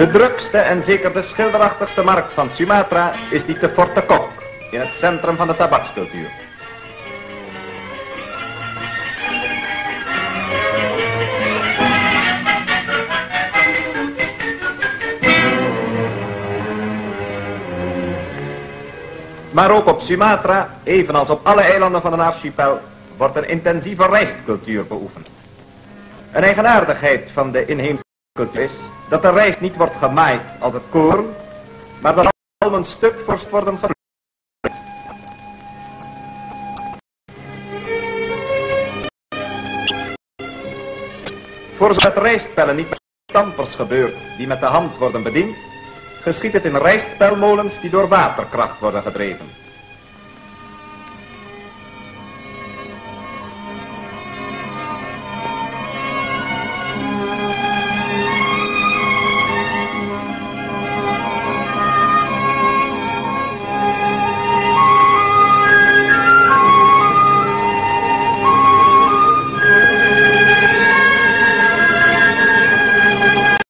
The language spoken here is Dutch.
De drukste en zeker de schilderachtigste markt van Sumatra is die te Fort Kok, in het centrum van de tabakscultuur. Maar ook op Sumatra, evenals op alle eilanden van een archipel, wordt een intensieve rijstcultuur beoefend. Een eigenaardigheid van de inheemse cultuur is dat de rijst niet wordt gemaaid als het koren, maar dat almen stuk voor stuk worden gebruikt. Voor zodat rijstpellen niet met stampers gebeurt die met de hand worden bediend, geschiet het in rijstpelmolens die door waterkracht worden gedreven.